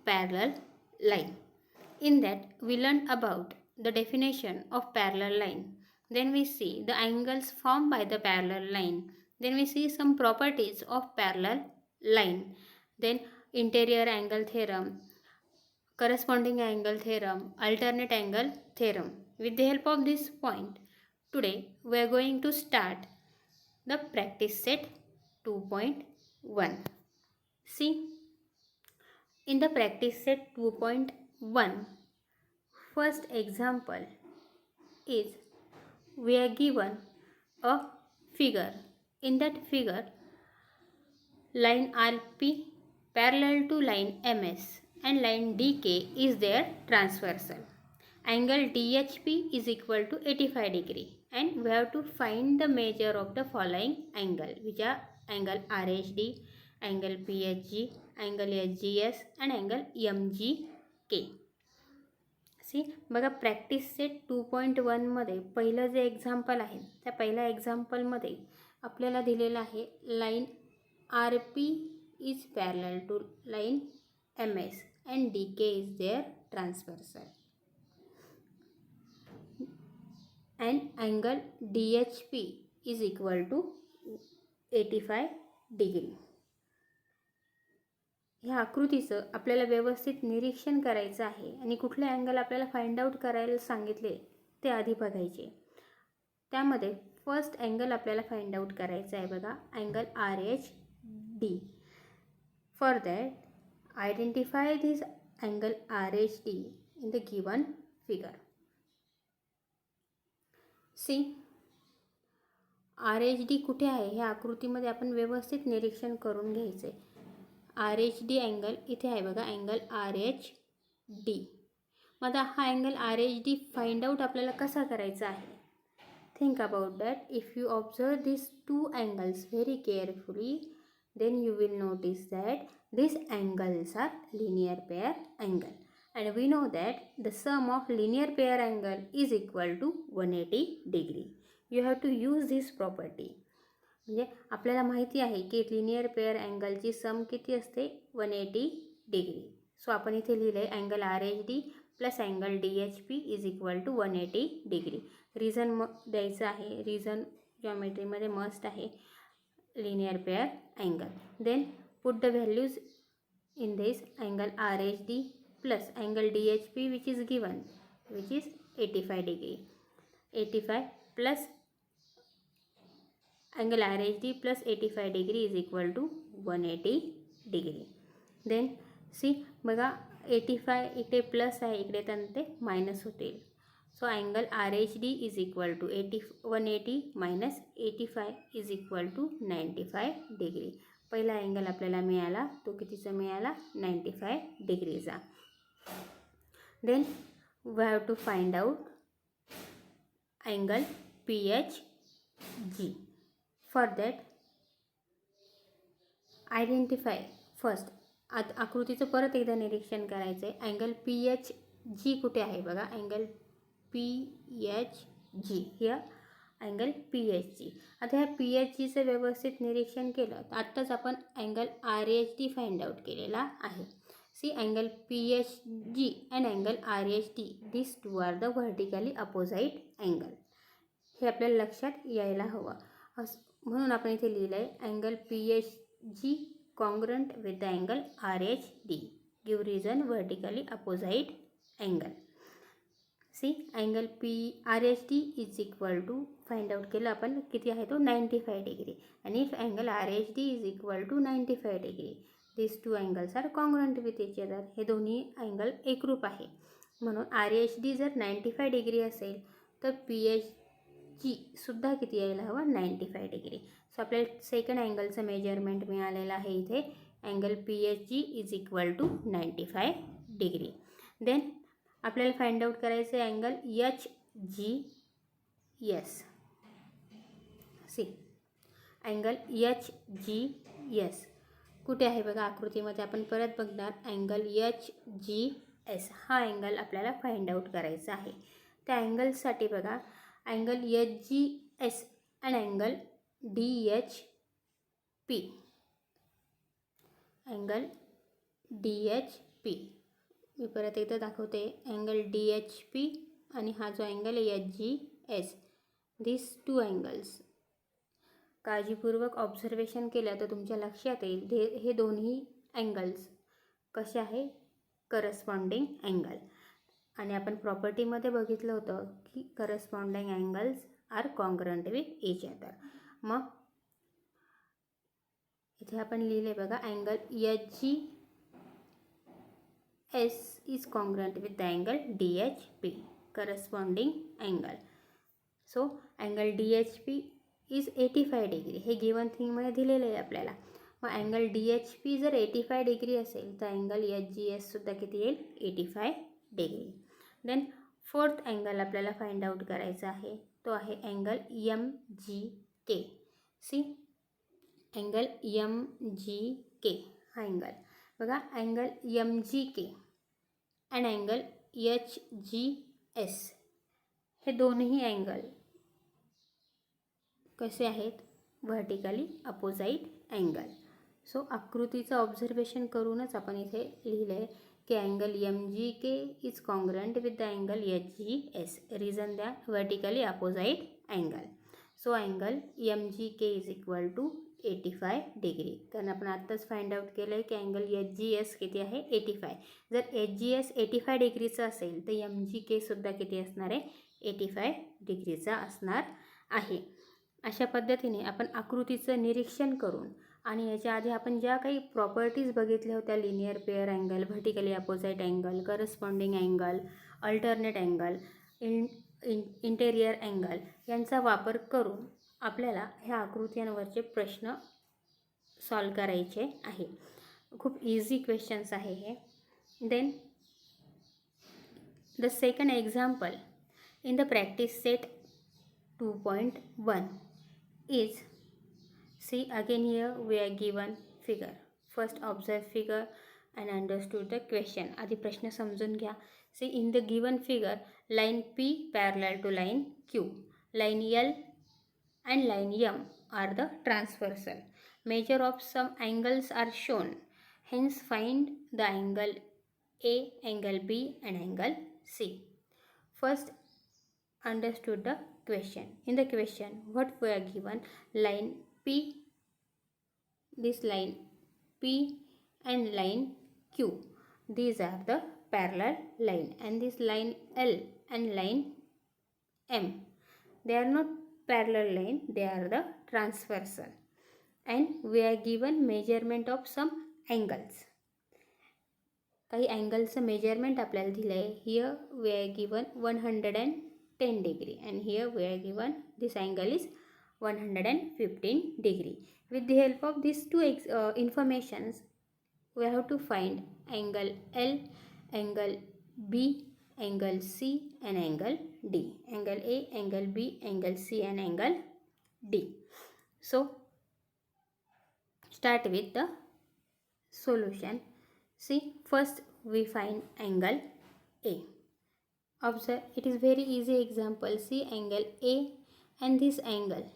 parallel line. In that, we learned about the definition of parallel line. Then we see the angles formed by the parallel line. Then we see some properties of parallel line. Then interior angle theorem, corresponding angle theorem, alternate angle theorem. With the help of this point, today we are going to start the practice set 2.1. See, in the practice set 2.1, first example is we are given a figure. In that figure, line RP parallel to line MS and line DK is their transversal. Angle DHP is equal to 85 degree and we have to find the measure of the following angle, which are angle RHD, angle PHG, angle HGS and angle MGK. See बघा practice set 2.1मध्ये पहिलं जे example आहे त्या पहिल्या एक्झाम्पलमध्ये आपल्याला दिलेलं आहे line R P is parallel to line M S and D K is their transversal and angle D H P is equal to 85 degree. ह्या आकृतीचं आपल्याला व्यवस्थित निरीक्षण करायचं आहे आणि कुठले अँगल आपल्याला फाइंड आउट करायला सांगितले ते आधी बघायचे. त्यामध्ये फर्स्ट अँगल आपल्याला फाइंड आउट करायचा आहे बघा, angle R H D. For that identify this angle R H D in the given figure. See R H D कुठे आहे ह्या आकृतीमध्ये आपण व्यवस्थित निरीक्षण करून घ्यायचे. आर एच डी अँगल इथे आहे बघा, अँगल आर एच डी. मग हा angle R H D find out आपल्याला कसा करायचा आहे. Think about that. If you observe this two angles very carefully then you will notice that these angles are linear pair angle and we know that the sum of linear pair angle is equal to 180 degree. You have to use this property. म्हणजे आपल्याला माहिती आहे की linear pair अँगलची सम किती असते 180 degree. So आपण इथे लिहिले आहे angle R H D plus angle D H P is equal to 180 degree. Reason द्यायचं आहे, रिझन जॉमेट्रीमध्ये मस्ट आहे linear pair angle. Then put the values in this angle RHD plus angle DHP which is given, which is 85 degree. 85 plus angle RHD plus 85 degree is equal to 180 degree. Then see बघा 85 इकडे plus आहे, इकडे ते minus होतील. So angle RHD is equal to 180 minus 85 is equal to 95 degree. पहिला angle आपल्याला मिळाला तो कितीचा मिळाला 95 डिग्रीचा. Then we have to find out angle P H G. For that identify first आकृतीचं परत एकदा निरीक्षण करायचं आहे. अँगल पी एच जी कुठे आहे बघा, angle P H G here angle P H G. आता ह्या पी एच जीचं व्यवस्थित निरीक्षण केलं तर आत्ताच आपण angle R H D find out केलेला आहे. See angle P H G and angle R H D this two are the vertically opposite angle. हे आपल्याला लक्षात यायला हवं. म्हणून आपण इथे लिहिलं आहे angle P H G congruent with the angle R H D give reason vertically opposite angle. See angle P R H D is equal to find out केलं आपण किती आहे तो 95 डिग्री. आणि if angle R H D is equal to 95 degree this two angles are congruent with each other. हे दोन्ही angle एकरूप आहे. म्हणून आर एच डी जर 95 डिग्री असेल तर पी एच जी सुद्धा किती यायला हवं 95 डिग्री. सो आपल्याला सेकंड अँगलचं मेजरमेंट मिळालेलं आहे इथे. Angle P H G is equal to 95 degree. Then आपल्याला फाइंड आउट करायचं आहे angle H G S. See angle H G S कुठे आहे बघा आकृतीमध्ये आपण परत बघणार. अँगल एच जी एस हा अँगल आपल्याला फाइंड आउट करायचा आहे. त्या अँगलसाठी बघा angle H G S and angle D H P. Angle D H P. मी परत एकदा दाखवते. अँगल DHP आणि हा जो अँगल आहे HGS, दिस टू अँगल्स. काळजीपूर्वक ऑब्झर्वेशन केलं तर तुमच्या लक्षात येईल हे दोन्ही अँगल्स कसे आहे, करस्पॉन्डिंग अँगल. आणि आपण प्रॉपर्टीमध्ये बघितलं होतं की corresponding angles are congruent with each other. मग इथे आपण लिहिले बघा, angle HGS is congruent with the angle DHP, corresponding angle. So angle DHP is 85 degree. हे गिवन थिंगमध्ये दिलेलं आहे आपल्याला. मग अँगल DHP जर 85 डिग्री असेल तर अँगल HGS सुद्धा किती येईल, 85 डिग्री. देन फोर्थ अँगल आपल्याला फाइंड आउट करायचा आहे, तो आहे angle MGK. See angle MGK हा अँगल बघा, angle MGK and angle HGS हे दोन्ही अँगल कसे आहेत, व्हर्टिकली अपोजिट अँगल. सो आकृतीचं ऑब्झर्वेशन करूनच आपण इथे लिहिलं आहे की angle MGK is congruent with the angle HGS. Reason that vertically opposite angle. So angle MGK is equal to 85 degree. कारण आपण आत्ताच फाइंड आउट केलं आहे की अँगल HGS किती आहे, 85. जर HGS 85 डिग्रीचा असेल तर MGK सुद्धा किती असणार आहे, 85 डिग्रीचा असणार आहे. अशा पद्धतीने आपण आकृतीचं निरीक्षण करून आणि याच्या आधी आपण ज्या काही प्रॉपर्टीज बघितल्या होत्या, linear pair angle, vertically opposite angle, corresponding angle, alternate angle, interior angle, यांचा वापर करून आपल्याला ह्या आकृत्यांवरचे प्रश्न सॉल्व करायचे आहे. खूप इझी क्वेश्चन्स आहे हे. Then the second example in the practice set 2.1 is, see again here we are given figure. First observe figure and understood the question. आधी प्रश्न समजून घ्या. See in the given figure, line P parallel to line Q, line L and line M are the transversal. Measure of some angles are shown. Hence find the angle A, angle B and angle C. First understood the question. In the question what we are given, line P, this line P and line Q, these are the parallel line, and this line L and line M, they are not parallel line, they are the transversal. And we are given measurement of some angles. काही अँगलचं measurement आपल्याला दिलं आहे. Here we are given 110 degree and here we are given this angle is 115 degree. With the help of these two informations, we have to find angle L, angle B, angle C and angle D. Angle A, angle B, angle C and angle D. So start with the solution. See, first we find angle A. Observe, it is very easy example. See angle A and this angle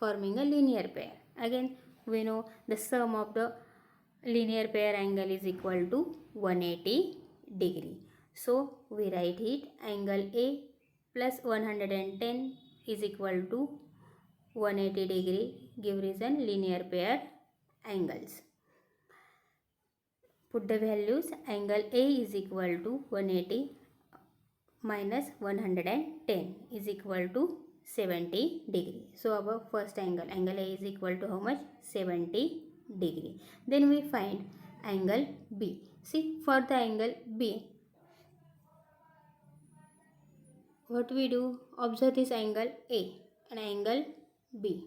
forming a linear pair. Again we know the sum of the linear pair angle is equal to 180 degree. So we write it, angle A plus 110 is equal to 180 degree, give reason linear pair angles. Put the values, angle A is equal to 180 minus 110 is equal to 70 degree. So our first angle, angle A is equal to how much? 70 degree. Then we find angle B. See, for the angle B, what we do? Observe this angle A and angle B,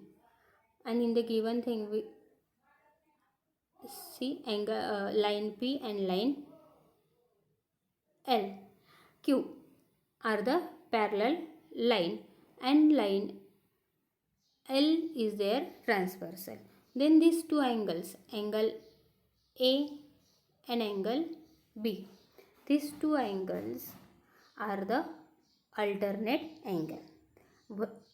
and in the given thing we see angle line P and line L, Q are the parallel line and line L is their transversal. Then these two angles, angle A and angle B, these two angles are the alternate angle,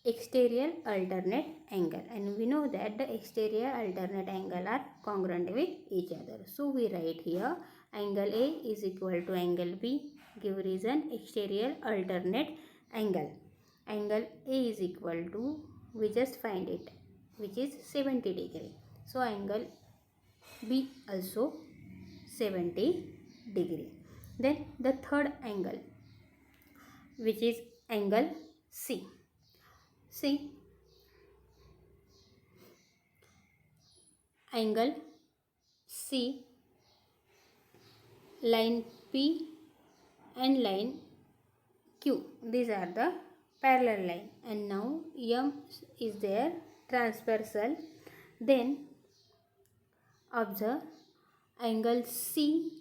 exterior alternate angle, and we know that the exterior alternate angle are congruent with each other. So we write here angle A is equal to angle B. Give reason. Exterior alternate angle. Angle A is equal to, we just find it, which is 70 degree. So angle B also 70 degree. Then the third angle, which is angle C. See, angle C, line P and line Q, these are the parallel line, and now M is there transversal. Then observe angle C,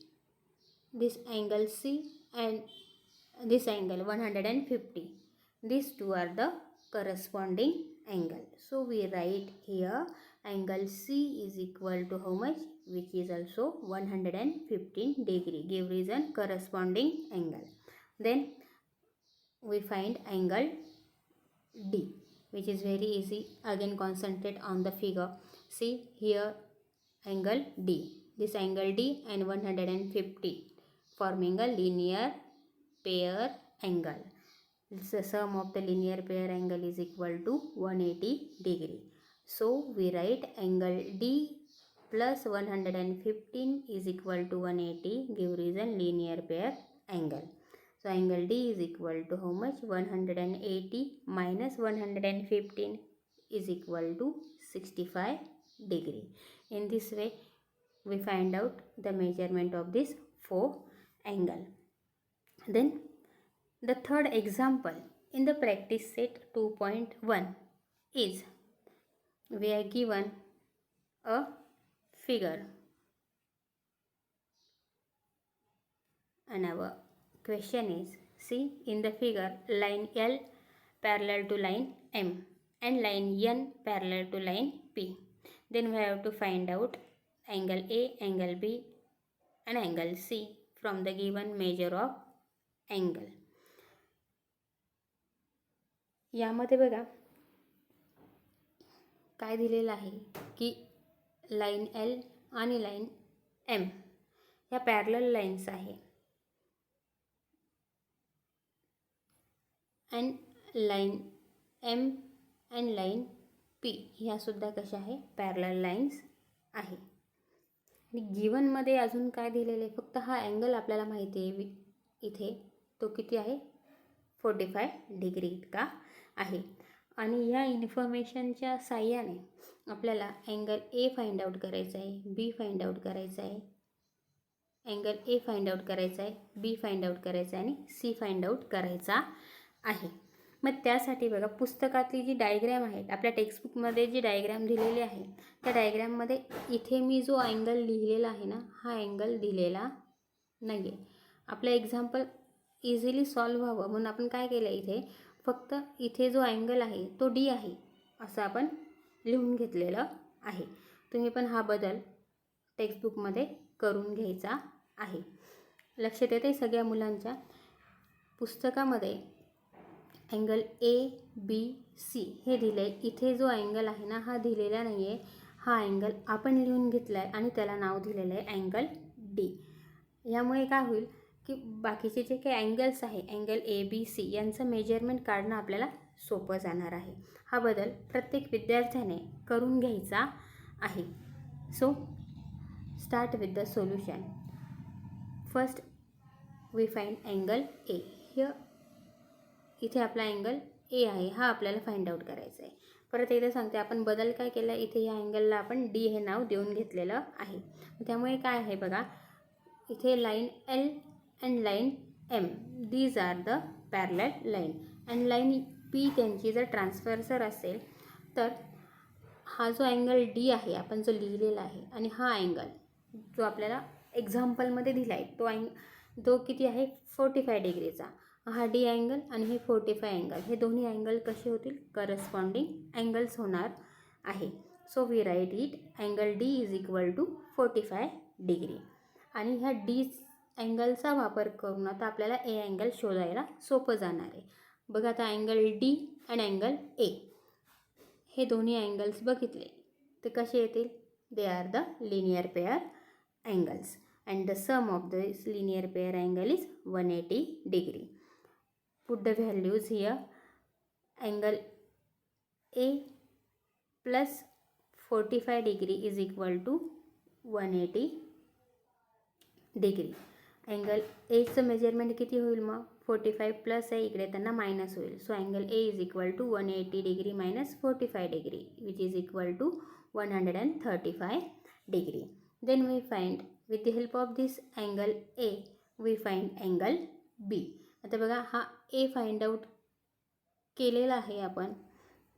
this angle C and this angle 150, these two are the corresponding angle. So we write here angle C is equal to how much, which is also 115 degree. Give reason. Corresponding angle. Then we find angle D, which is very easy. Again concentrate on the figure. See here angle D, this angle D and 150 forming a linear pair angle. The sum of the linear pair angle is equal to 180 degree. So we write angle D plus 115 is equal to 180. Give reason. Linear pair angle. So angle D is equal to how much? 180 minus 115 is equal to 65 degree. In this way we find out the measurement of this 4 angle. Then the third example in the practice set 2.1 is, we are given a figure and our question is, see in the figure line L parallel to line M and line N parallel to line P. Then we have to find out angle A, angle B and angle C from the given measure of angle. यामध्ये बघा काय दिलेलं आहे की line L आणि line M या parallel lines आहे and line M and line P ह्या सुद्धा कशा आहे, पॅरलल लाईन्स आहे. आणि गिवनमध्ये अजून काय दिलेले, फक्त हा अँगल आपल्याला माहिती आहे इथे तो किती आहे, 45 डिग्री इतका आहे. आणि या इन्फॉर्मेशनच्या साह्याने आपल्याला अँगल ए फाइंड आउट करायचा आहे, बी फाइंड आउट करायचा आहे, अँगल ए फाइंड आउट करायचा आहे, बी फाइंड आउट करायचा आहे आणि सी फाइंड आउट करायचा आहे. मग त्यासाठी बघा पुस्तकातली जी डायग्रॅम आहे, आपल्या टेक्स्टबुकमध्ये जी डायग्रॅम दिलेली आहे त्या डायग्रॅममध्ये इथे मी जो अँगल लिहिलेला आहे ना, हा अँगल दिलेला नाही आहे. आपलं एक्झाम्पल इझिली सॉल्व्ह व्हावं म्हणून आपण काय केलं, इथे फक्त इथे जो अँगल आहे तो डी आहे असं आपण लिहून घेतलेलं आहे. तुम्ही पण हा बदल टेक्स्टबुकमध्ये करून घ्यायचा आहे. लक्षात येते सगळ्या मुलांच्या, पुस्तकामध्ये अँगल ए बी सी हे दिलं आहे, इथे जो अँगल आहे ना हा दिलेला नाही आहे. हा अँगल आपण लिहून घेतला आहे आणि त्याला नाव दिलेलं आहे अँगल डी. यामुळे काय होईल की बाकीचे जे काही अँगल्स आहे अँगल ए बी सी यांचं मेजरमेंट काढणं आपल्याला सोपं जाणार आहे. हा बदल प्रत्येक विद्यार्थ्याने करून घ्यायचा आहे. So start with the solution. First we find angle A. इथे आपला अँगल ए आहे, हा आपल्याला फाइंड आउट करायचा आहे. परत एकदा सांगते, आपण बदल काय केला, इथे या अँगलला आपण डी हे नाव देऊन घेतलेलं आहे. त्यामुळे काय आहे बघा, इथे line L and line M these are the parallel line and line P त्यांची जर ट्रान्सफर्सर असेल तर हा जो अँगल डी आहे आपण जो लिहिलेला आहे आणि हा अँगल जो आपल्याला एक्झाम्पलमध्ये दिला आहे तो किती आहे, 45 डिग्रीचा. हा डी अँगल आणि हे 45 अँगल, हे दोन्ही अँगल कसे होतील, करस्पॉन्डिंग अँगल्स होणार आहे. So we write it angle D is equal to 45 degree. आणि ह्या डी अँगलचा वापर करून आता आपल्याला ए अँगल शोधायला सोपं जाणार आहे. बघा आता अँगल डी आणि अँगल ए हे दोन्ही अँगल्स बघितले ते कसे येतील, they are the linear pair angles. and the sum of this linear pair angle is 180 degree. Put the values here. Angle A plus 45 degree is equal to 180 degree. Angle एचं measurement किती होईल मग 45 plus आहे इकडे त्यांना minus होईल. So angle A is equal to 180 degree minus 45 degree which is equal to 135 degree. Then we find with the help of this angle A we find angle B. आता बघा हा ए फाइंड आउट केलेला आहे आपण,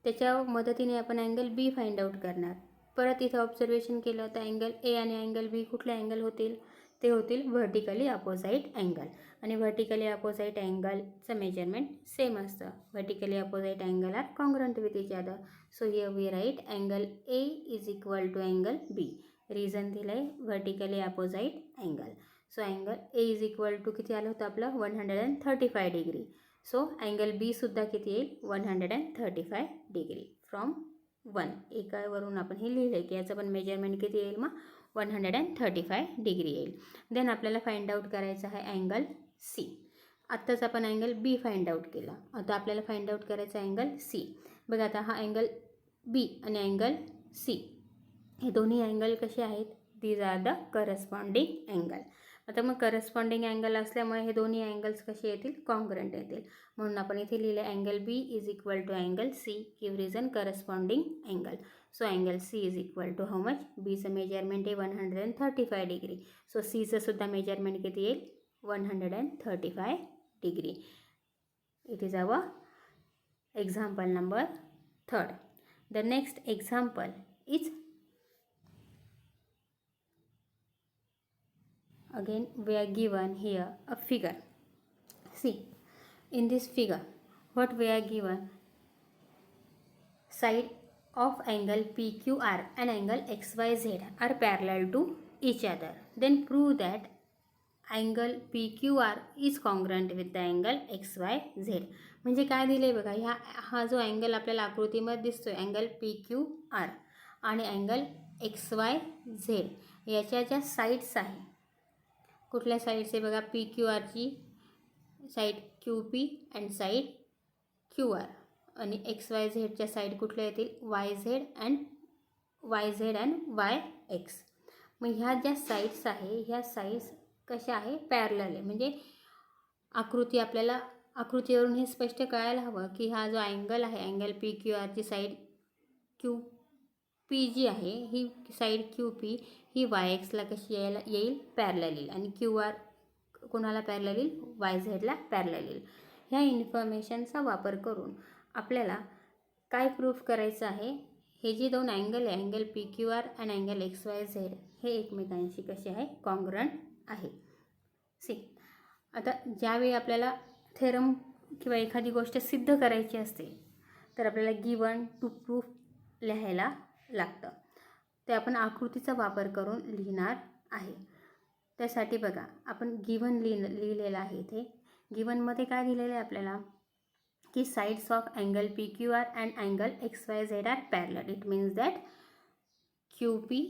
त्याच्या मदतीने आपण अँगल बी find out करणार. परत इथं ऑब्झर्वेशन केलं तर अँगल ए आणि अँगल बी कुठले अँगल होतील, ते होतील व्हर्टिकली अपोजिट अँगल. आणि व्हर्टिकली अपोजिट अँगलचं मेजरमेंट सेम असतं. Vertically opposite angle are congruent with each other. So here we write angle A is equal to angle B. Reason दिलं आहे vertically opposite angle. So angle A is equal to किती आलं होतं आपलं 135 degree. So angle बी सुद्धा किती येईल 135 degree from 1. एकावरून आपण हे लिहिलं आहे की याचं पण मेजरमेंट किती येईल मग 135 डिग्री येईल. देन आपल्याला फाइंड आउट करायचं आहे अँगल सी. आत्ताच आपण अँगल बी फाइंड आउट केला, आता आपल्याला फाइंड आउट करायचं अँगल सी. बघा आता हा अँगल बी आणि अँगल सी हे दोन्ही अँगल कसे आहेत, these are the corresponding angle. आता मग करस्पॉन्डिंग अँगल असल्यामुळे हे दोन्ही अँगल्स कसे येतील कॉन्ग्रंट येतील. म्हणून आपण इथे लिहिले angle B is equal to angle C give reason corresponding angle. So angle C is equal to how much, बीचं मेजरमेंट आहे 135 डिग्री. सो सीचं सुद्धा मेजरमेंट किती येईल 135 degree. It is our example number 3. The next example is again we are given here a figure. See, in this figure what we are given, side of angle PQR and angle XYZ are parallel to each other. Then prove that angle PQR is congruent with the angle XYZ. म्हणजे काय दिले बघा, हा जो angle आपल्याला आकृतीमध्ये दिसतोय angle PQR आणि अँगल XYZ याच्या ज्या साईड्स आहे, कुठल्या साईड्स आहे बघा, पी क्यू आरची side Q P and side Q R आणि एक्स वाय झेडच्या साईड कुठल्या येतील Y Z and Y X. मग ह्या ज्या साईड्स आहे ह्या साईड्स कशा आहे पॅरलल आहे. म्हणजे आकृती आपल्याला आकृतीवरून हे स्पष्ट कळायला हवं की हा जो अँगल आहे अँगल पी क्यू आरची साईड क्यू पी जी आहे ही साईड क्यू पी ही वाय एक्सला कशी येईल पॅरलल येईल आणि क्यू आर कोणाला पॅरलल येईल वाय झेडला पॅरलल येईल. ह्या इन्फॉर्मेशनचा वापर करून आपल्याला काय प्रूफ करायचं आहे, हे जे दोन अँगल आहे angle P Q R and angle X Y Z हे एकमेकांशी कसे आहे कॉन्ग्रंट आहे. सी, आता ज्यावेळी आपल्याला थेरम किंवा एखादी गोष्ट सिद्ध करायची असते तर आपल्याला गिवन टू प्रूफ लिहायला लागतं. ते आपण आकृतीचा वापर करून लिहिणार आहे. त्यासाठी बघा आपण गिवन लिहिलेलं आहे. इथे गिवनमध्ये काय दिलेलं आहे आपल्याला की sides of angle P Q R and angle X Y Z are parallel. It means that Q P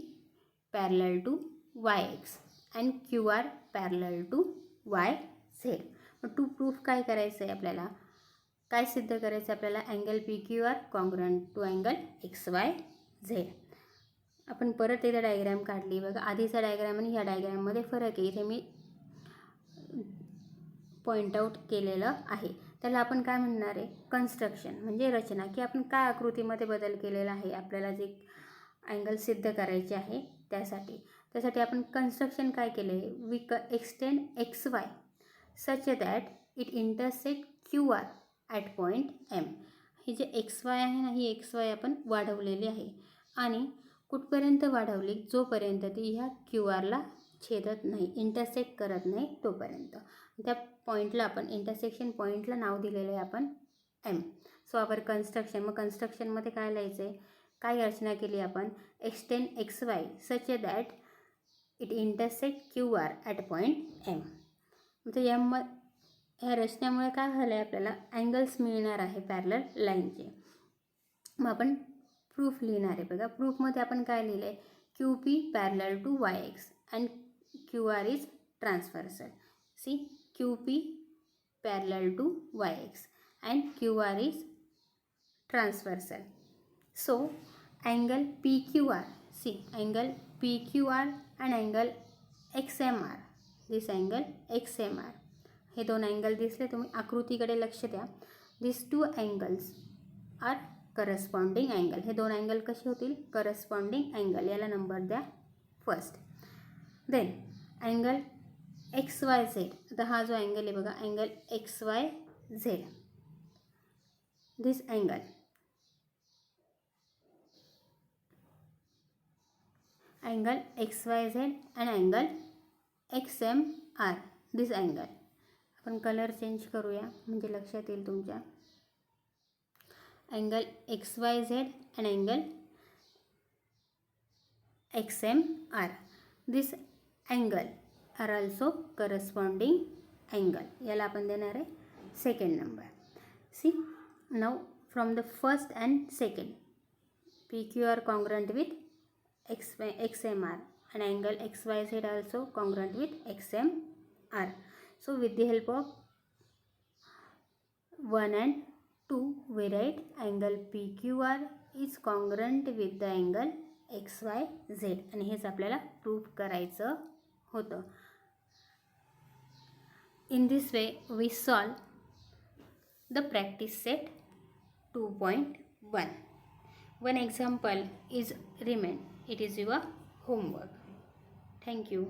parallel to Y X and Q R parallel to Y Z. मग टू प्रूफ काय करायचं आहे आपल्याला, काय सिद्ध करायचं आहे आपल्याला, angle P Q R congruent to angle X Y Z. आपण परत एकदा डायग्रॅम काढली बघा. आधीचा डायग्रॅम आणि ह्या डायग्रॅममध्ये फरक आहे. इथे मी पॉईंट आऊट केलेलं आहे. त्याला आपण काय म्हणणार आहे कन्स्ट्रक्शन म्हणजे रचना, की आपण काय आकृतीमध्ये बदल केलेला आहे आपल्याला जे अँगल सिद्ध करायचे आहे त्यासाठी आपण कन्स्ट्रक्शन काय केलं आहे, we extend X Y such that it intersect Q R at point M. ही जे एक्स वाय आहे ना ही एक्स वाय आपण वाढवलेली आहे आणि कुठपर्यंत वाढवली, जोपर्यंत ती ह्या क्यू आरला छेदत नाही इंटरसेक्ट करत नाही तोपर्यंत. त्या पॉईंटला आपण इंटरसेक्शन पॉईंटला नाव दिलेलं आहे आपण एम. सो आवर कन्स्ट्रक्शन, मग कन्स्ट्रक्शनमध्ये काय लिहायचं आहे, काय रचना केली आपण, extend X Y such that it intersect Q R at point M. म्हणजे ह्या रचनेमुळे काय झालं आहे आपल्याला अँगल्स मिळणार आहे पॅरलल लाईनचे. मग आपण प्रूफ लिहिणार आहे बघा. प्रूफमध्ये आपण काय लिहिलं आहे, Q P parallel to Y X and QR is transversal. See, QP parallel to YX and QR is transversal. So, angle PQR, see, angle PQR and angle XMR, this angle XMR, हे दोन angle दिसले. तुम्ही आकृतीकडे लक्ष द्या. This two angles are corresponding angle. हे दोन angle कसे होतील? Corresponding angle. याला नंबर द्या फर्स्ट. Then angle XYZ. आता हा जो अँगल आहे बघा, angle XYZ, this angle, angle XYZ and angle XMR, this angle. आपण कलर चेंज करूया म्हणजे लक्षात येईल तुमच्या. Angle XYZ and angle XMR, this angle are also corresponding angle. याला आपण देणार आहे second number. See, now from the first and second, PQR congruent with XMR and angle XYZ also congruent with XMR. So with the help of 1 and 2 we write angle PQR is congruent with the angle XYZ आणि हेच आपल्याला proof करायचं होतं. In this way we solve the practice set 2.1. One example is remain. It is your homework. Thank you.